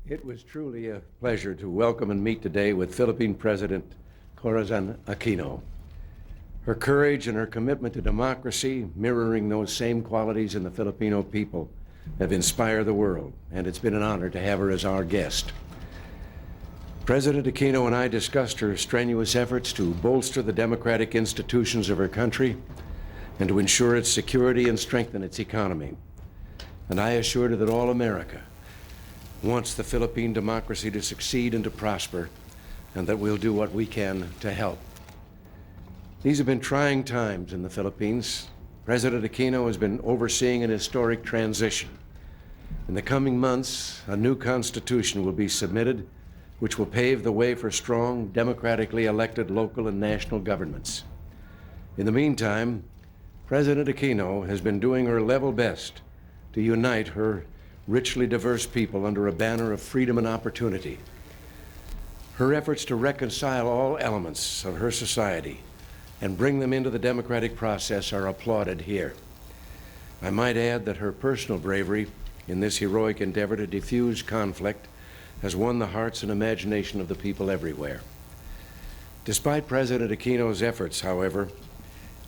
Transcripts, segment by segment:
It was truly a pleasure to welcome and meet today with Philippine President Corazon Aquino. Her courage and her commitment to democracy, mirroring those same qualities in the Filipino people, have inspired the world, and it's been an honor to have her as our guest. President Aquino and I discussed her strenuous efforts to bolster the democratic institutions of her country and to ensure its security and strengthen its economy. And I assured her that all America wants the Philippine democracy to succeed and to prosper, and that we'll do what we can to help. These have been trying times in the Philippines. President Aquino has been overseeing an historic transition. In the coming months, a new constitution will be submitted, which will pave the way for strong, democratically elected local and national governments. In the meantime, President Aquino has been doing her level best to unite her richly diverse people under a banner of freedom and opportunity. Her efforts to reconcile all elements of her society and bring them into the democratic process are applauded here. I might add that her personal bravery in this heroic endeavor to defuse conflict has won the hearts and imagination of the people everywhere. Despite President Aquino's efforts, however,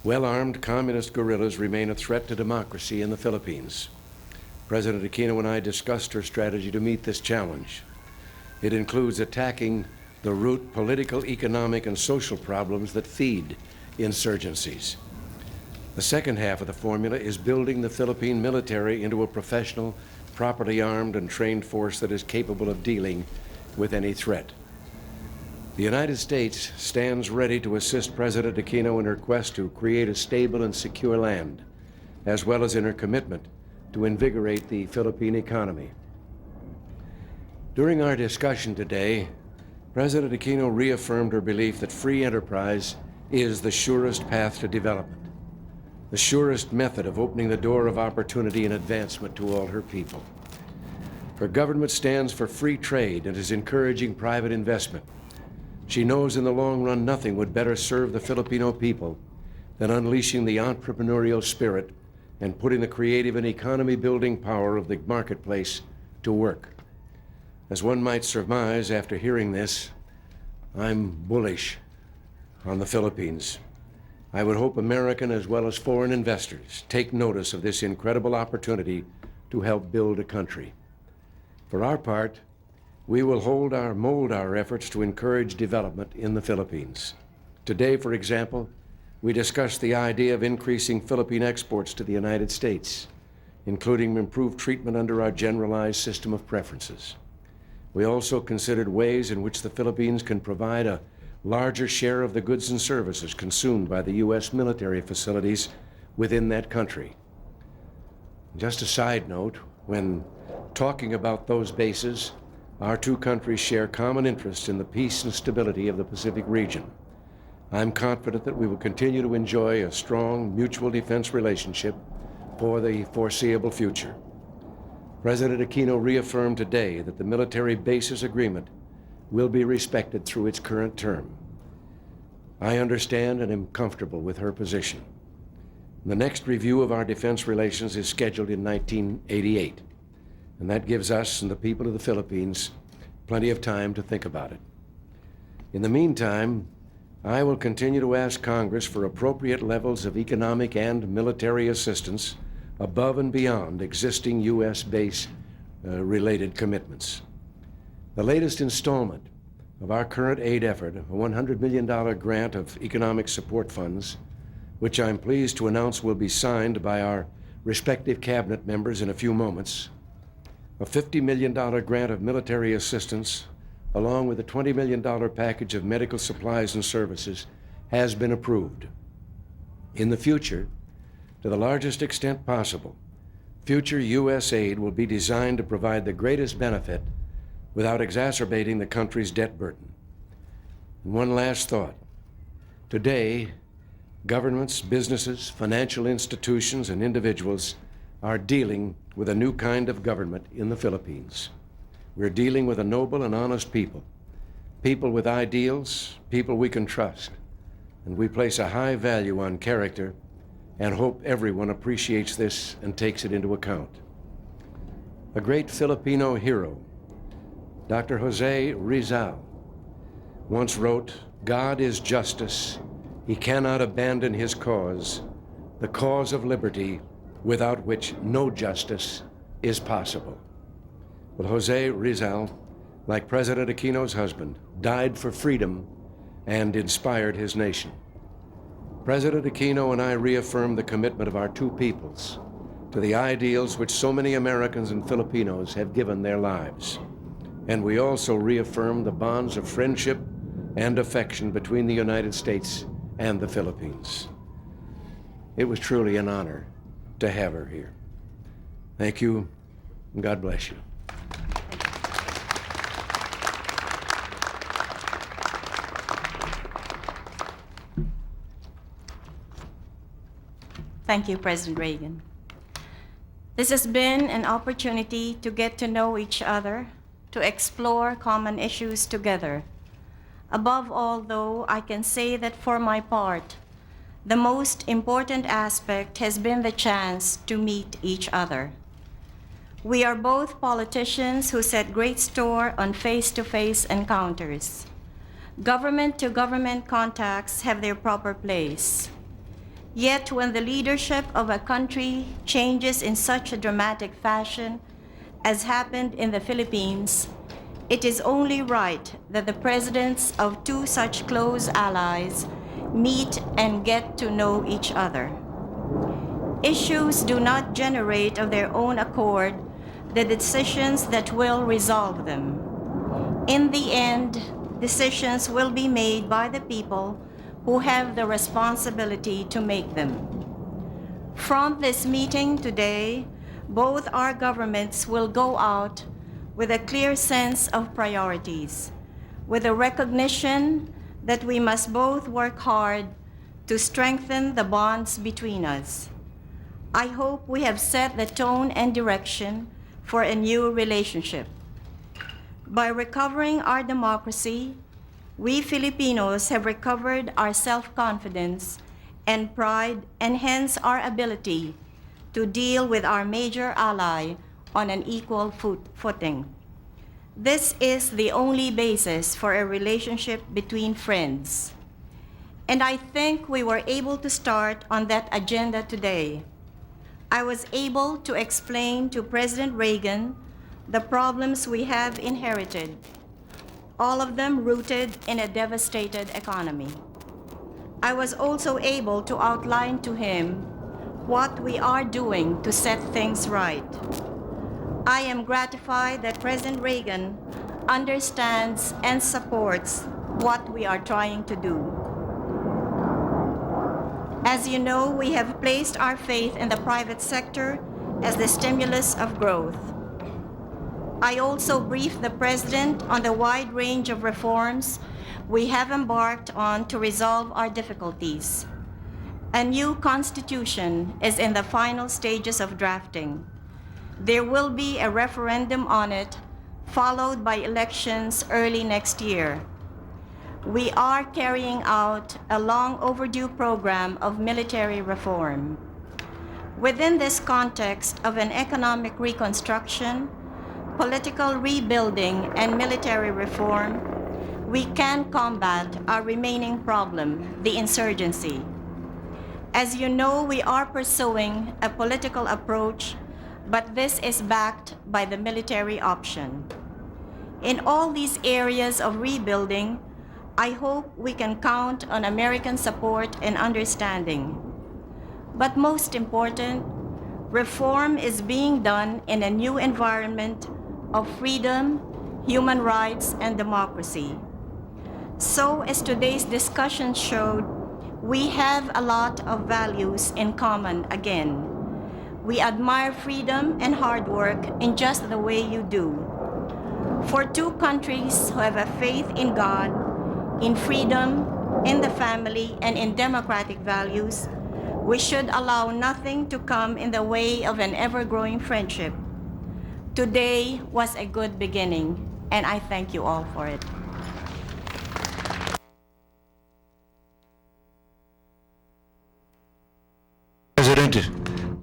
well-armed communist guerrillas remain a threat to democracy in the Philippines. President Aquino and I discussed her strategy to meet this challenge. It includes attacking the root political, economic, and social problems that feed insurgencies. The second half of the formula is building the Philippine military into a professional, properly armed, and trained force that is capable of dealing with any threat. The United States stands ready to assist President Aquino in her quest to create a stable and secure land, as well as in her commitment to invigorate the Philippine economy. During our discussion today, President Aquino reaffirmed her belief that free enterprise is the surest path to development, the surest method of opening the door of opportunity and advancement to all her people. Her government stands for free trade and is encouraging private investment. She knows in the long run nothing would better serve the Filipino people than unleashing the entrepreneurial spirit and putting the creative and economy-building power of the marketplace to work. As one might surmise after hearing this, I'm bullish on the Philippines. I would hope American as well as foreign investors take notice of this incredible opportunity to help build a country. For our part, we will mold our efforts to encourage development in the Philippines. Today, for example, we discussed the idea of increasing Philippine exports to the United States, including improved treatment under our generalized system of preferences. We also considered ways in which the Philippines can provide a larger share of the goods and services consumed by the U.S. military facilities within that country. Just a side note, when talking about those bases, our two countries share common interests in the peace and stability of the Pacific region. I'm confident that we will continue to enjoy a strong mutual defense relationship for the foreseeable future. President Aquino reaffirmed today that the military bases agreement will be respected through its current term. I understand and am comfortable with her position. The next review of our defense relations is scheduled in 1988, and that gives us and the people of the Philippines plenty of time to think about it. In the meantime, I will continue to ask Congress for appropriate levels of economic and military assistance above and beyond existing U.S. base related commitments. The latest installment of our current aid effort, a $100 million grant of economic support funds, which I'm pleased to announce will be signed by our respective cabinet members in a few moments, a $50 million grant of military assistance, along with a $20 million package of medical supplies and services, has been approved. In the future, to the largest extent possible, future U.S. aid will be designed to provide the greatest benefit without exacerbating the country's debt burden. And one last thought. Today, governments, businesses, financial institutions, and individuals are dealing with a new kind of government in the Philippines. We're dealing with a noble and honest people with ideals, people we can trust, and we place a high value on character and hope everyone appreciates this and takes it into account. A great Filipino hero, Dr. Jose Rizal, once wrote, "God is justice. He cannot abandon his cause, the cause of liberty, without which no justice is possible." Well, Jose Rizal, like President Aquino's husband, died for freedom and inspired his nation. President Aquino and I reaffirm the commitment of our two peoples to the ideals which so many Americans and Filipinos have given their lives. And we also reaffirm the bonds of friendship and affection between the United States and the Philippines. It was truly an honor to have her here. Thank you, and God bless you. Thank you, President Reagan. This has been an opportunity to get to know each other, to explore common issues together. Above all, though, I can say that for my part, the most important aspect has been the chance to meet each other. We are both politicians who set great store on face-to-face encounters. Government-to-government contacts have their proper place. Yet when the leadership of a country changes in such a dramatic fashion as happened in the Philippines, it is only right that the presidents of two such close allies meet and get to know each other. Issues do not generate of their own accord the decisions that will resolve them. In the end, decisions will be made by the people who have the responsibility to make them. From this meeting today, both our governments will go out with a clear sense of priorities, with a recognition that we must both work hard to strengthen the bonds between us. I hope we have set the tone and direction for a new relationship. By recovering our democracy, we Filipinos have recovered our self-confidence and pride, and hence our ability to deal with our major ally on an equal footing. This is the only basis for a relationship between friends. And I think we were able to start on that agenda today. I was able to explain to President Reagan the problems we have inherited, all of them rooted in a devastated economy. I was also able to outline to him what we are doing to set things right. I am gratified that President Reagan understands and supports what we are trying to do. As you know, we have placed our faith in the private sector as the stimulus of growth. I also briefed the President on the wide range of reforms we have embarked on to resolve our difficulties. A new constitution is in the final stages of drafting. There will be a referendum on it, followed by elections early next year. We are carrying out a long overdue program of military reform. Within this context of an economic reconstruction, political rebuilding, and military reform, we can combat our remaining problem, the insurgency. As you know, we are pursuing a political approach, but this is backed by the military option. In all these areas of rebuilding, I hope we can count on American support and understanding. But most important, reform is being done in a new environment of freedom, human rights, and democracy. So, as today's discussion showed, we have a lot of values in common again. We admire freedom and hard work in just the way you do. For two countries who have a faith in God, in freedom, in the family, and in democratic values, we should allow nothing to come in the way of an ever-growing friendship. Today was a good beginning, and I thank you all for it. President,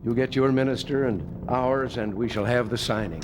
you get your minister and ours, and we shall have the signing.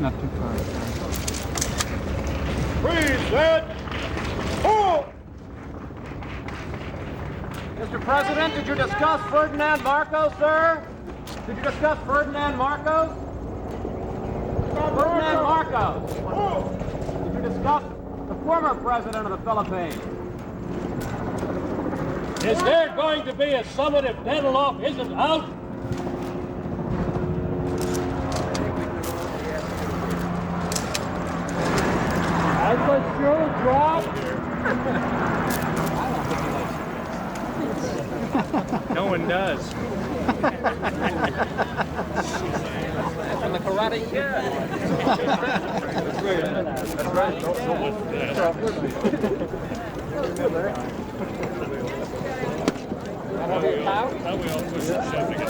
Not too far. Present. Mr. President, did you discuss Ferdinand Marcos, sir? Did you discuss Ferdinand Marcos? Ferdinand Marcos. Did you discuss the former president of the Philippines? Is there going to be a summit if Danilov isn't out? Has the shoe dropped? No one does. From the Karate Kid. That's right. How we all push the shit together.